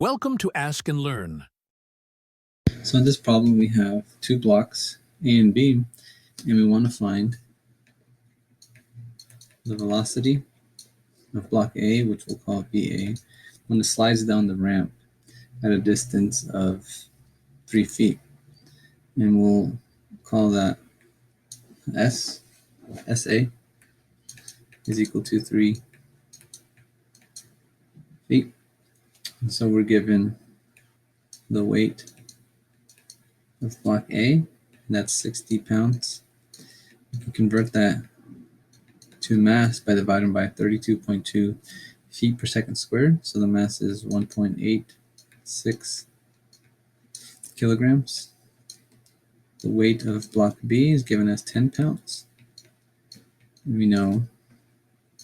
Welcome to Ask and Learn. So in this problem, we have two blocks, A and B, and we want to find the velocity of block A, which we'll call BA, when it slides down the ramp at a distance of 3 feet. And we'll call that SA is equal to 3 feet. And so we're given the weight of block A, and that's 60 pounds. If we convert that to mass by dividing by 32.2 feet per second squared, so the mass is 1.86 kilograms. The weight of block B is given as 10 pounds. And we know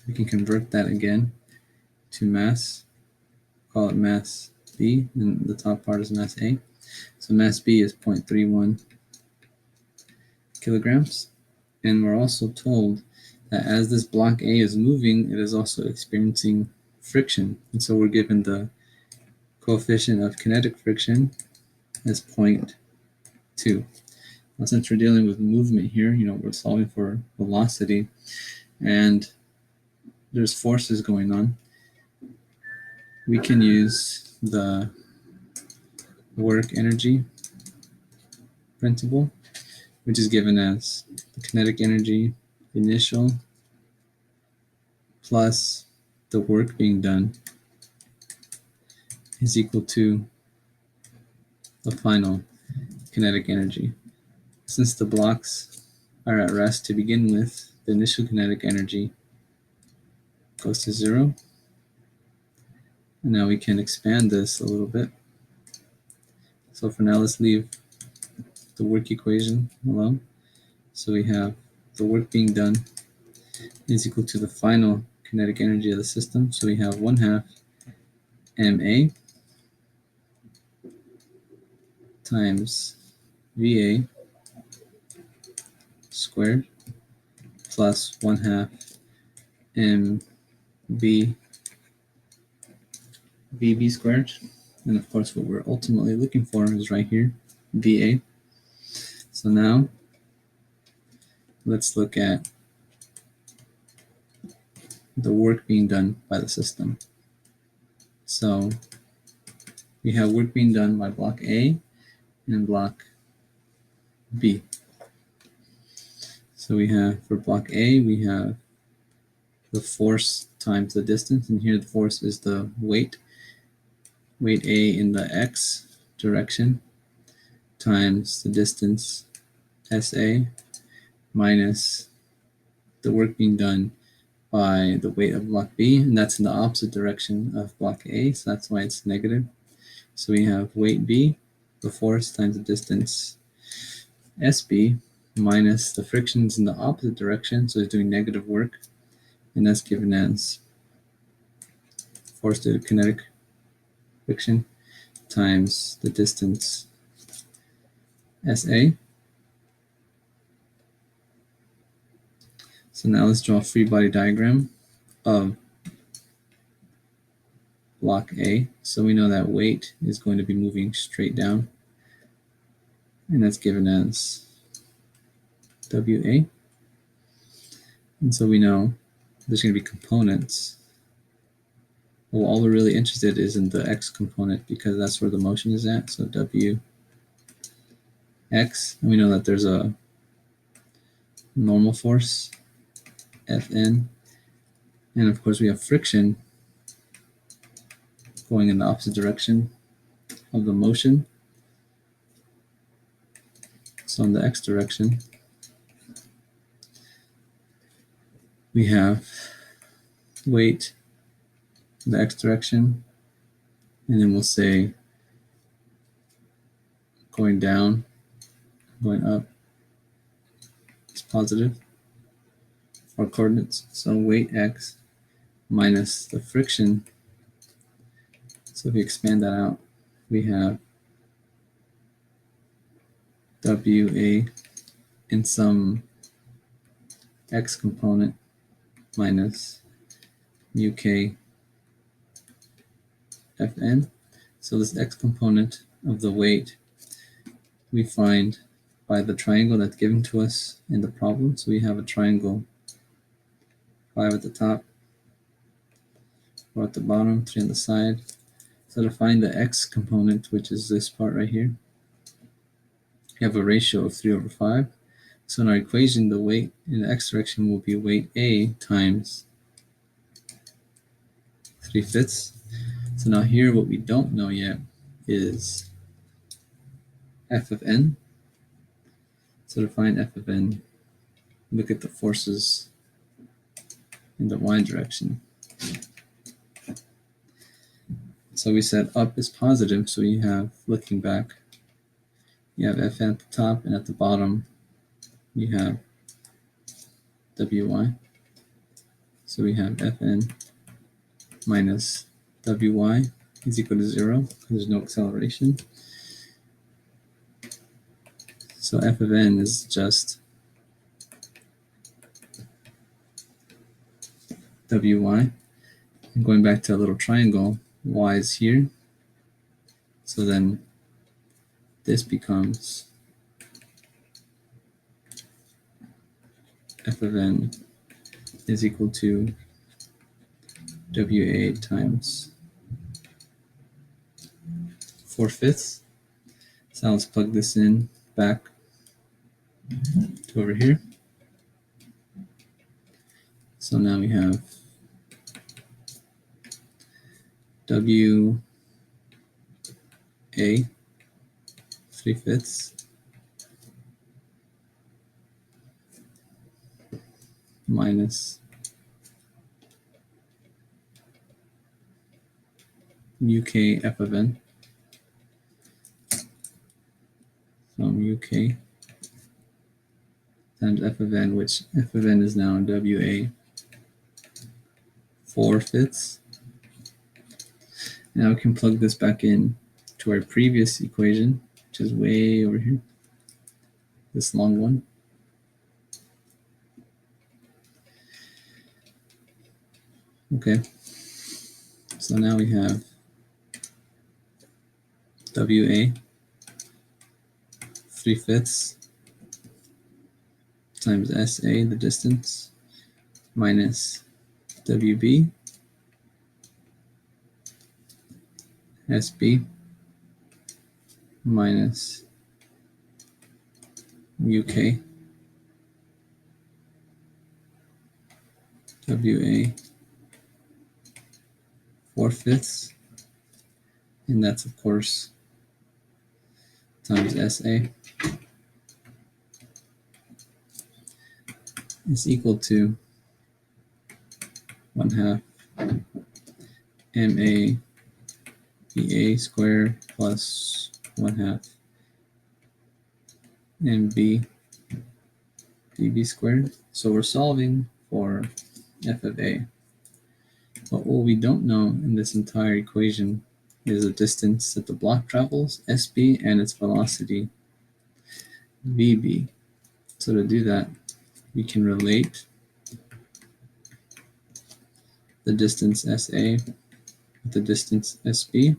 we can convert that again to mass, call it mass B, and the top part is mass A. So mass B is 0.31 kilograms. And we're also told that as this block A is moving, it is also experiencing friction. And so we're given the coefficient of kinetic friction as 0.2. Now, since we're dealing with movement here, we're solving for velocity, and there's forces going on, we can use the work energy principle, which is given as the kinetic energy initial plus the work being done is equal to the final kinetic energy. Since the blocks are at rest to begin with, the initial kinetic energy goes to 0. And now we can expand this a little bit. So for now, let's leave the work equation alone. So we have the work being done is equal to the final kinetic energy of the system. So we have 1/2 ma times va squared plus 1/2 mv vb squared. And of course, what we're ultimately looking for is right here, va. So now let's look at the work being done by the system. So we have work being done by block A and block B. So we have, for block A, we have the force times the distance, and here the force is the weight A in the x direction times the distance SA minus the work being done by the weight of block B, and that's in the opposite direction of block A, so that's why it's negative. So we have weight B, the force times the distance SB, minus the frictions in the opposite direction, so it's doing negative work, and that's given as force due to kinetic friction times the distance SA. So now let's draw a free body diagram of block A. So we know that weight is going to be moving straight down, and that's given as WA. And so we know there's going to be components. Well, all we're really interested is in the X component because that's where the motion is at. So WX, and we know that there's a normal force, Fn, and of course we have friction going in the opposite direction of the motion. So in the X direction, we have weight in the X direction, and then we'll say going down, going up is positive for coordinates. So weight X minus the friction. So if we expand that out, we have WA in some X component minus mu K Fn. So this x component of the weight we find by the triangle that's given to us in the problem. So we have a triangle, 5 at the top, 4 at the bottom, 3 on the side. So to find the x component, which is this part right here, we have a ratio of 3 over 5. So in our equation, the weight in the x direction will be weight A times 3/5. So now here what we don't know yet is f of n. So to find f of n, look at the forces in the y direction. So we said up is positive, so you have, looking back, you have Fn at the top, and at the bottom you have Wy. So we have Fn minus Wy is equal to 0, because there's no acceleration. So f of n is just Wy. And going back to a little triangle, y is here. So then this becomes f of n is equal to Wa times 4/5. So let's plug this in back to over here. So now we have Wa 3/5 minus uk f of n. From uk times f of n, which f of n is now Wa 4/5. Now we can plug this back in to our previous equation, which is way over here, this long one. Okay, so now we have Wa 3/5 times Sa, the distance, minus Wb Sb minus uk Wa 4/5, and that's of course times Sa is equal to 1/2 ma Ba squared plus 1/2 mb Bb squared. So we're solving for f of a. But what we don't know in this entire equation is the distance that the block travels, Sb, and its velocity, Vb. So to do that, we can relate the distance Sa with the distance Sb,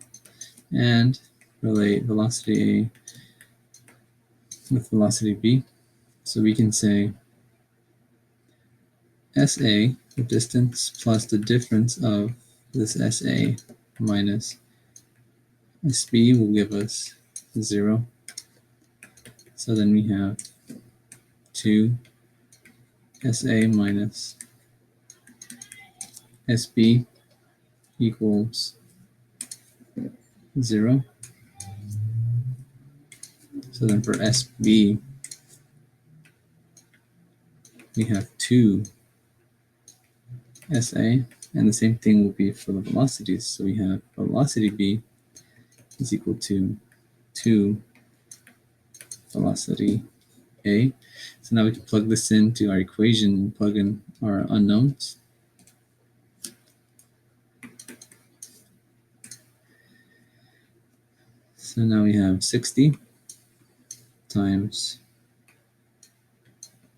and relate velocity A with velocity B. So we can say Sa, the distance, plus the difference of this Sa minus Sb will give us 0. So then we have 2 Sa minus Sb equals 0. So then for Sb, we have 2 Sa, and the same thing will be for the velocities. So we have velocity B is equal to 2 velocity A. So now we can plug this into our equation and plug in our unknowns. So now we have 60 times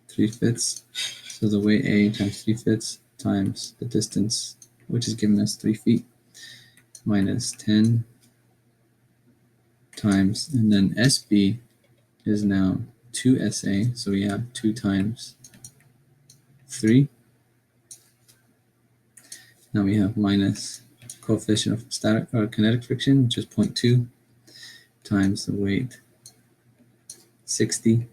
3/5. So the weight A times 3/5 times the distance, which is giving us 3 feet, minus 10 times, and then SB is now 2SA, so we have 2 times 3. Now we have minus coefficient of static or kinetic friction, which is 0.2, times the weight 60,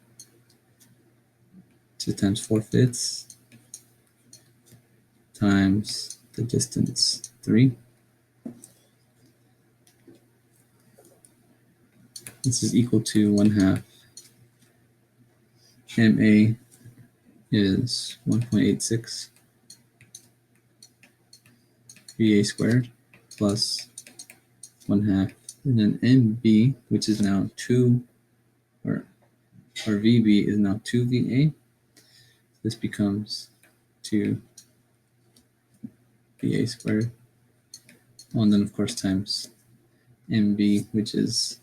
which is times 4/5, times the distance 3. This is equal to 1/2. MA is 1.86 VA squared plus 1/2. And then MB, which is now 2, or VB is now 2 VA. This becomes 2 VA squared. And then, of course, times MB, which is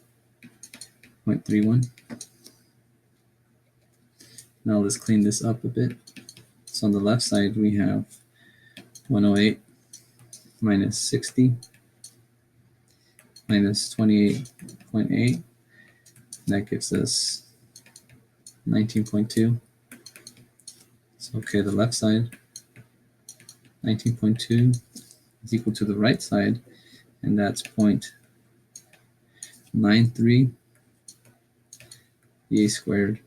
0.31. Now let's clean this up a bit. So on the left side, we have 108 minus 60 minus 28.8. That gives us 19.2. So, okay, the left side, 19.2 is equal to the right side, and that's 0.93 VA squared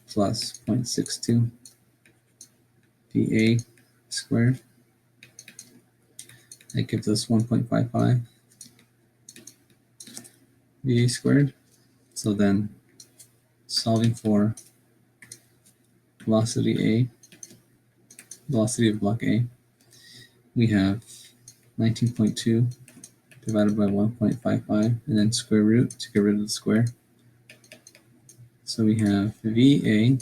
plus 0.62 VA squared. That gives us 1.55 VA squared. So then, solving for velocity of block A, we have 19.2 divided by 1.55, and then square root to get rid of the square. So we have VA,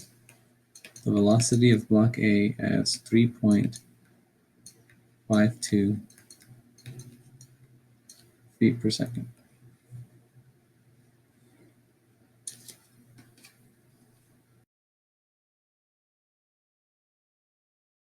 the velocity of block A, as 3.52 feet per second.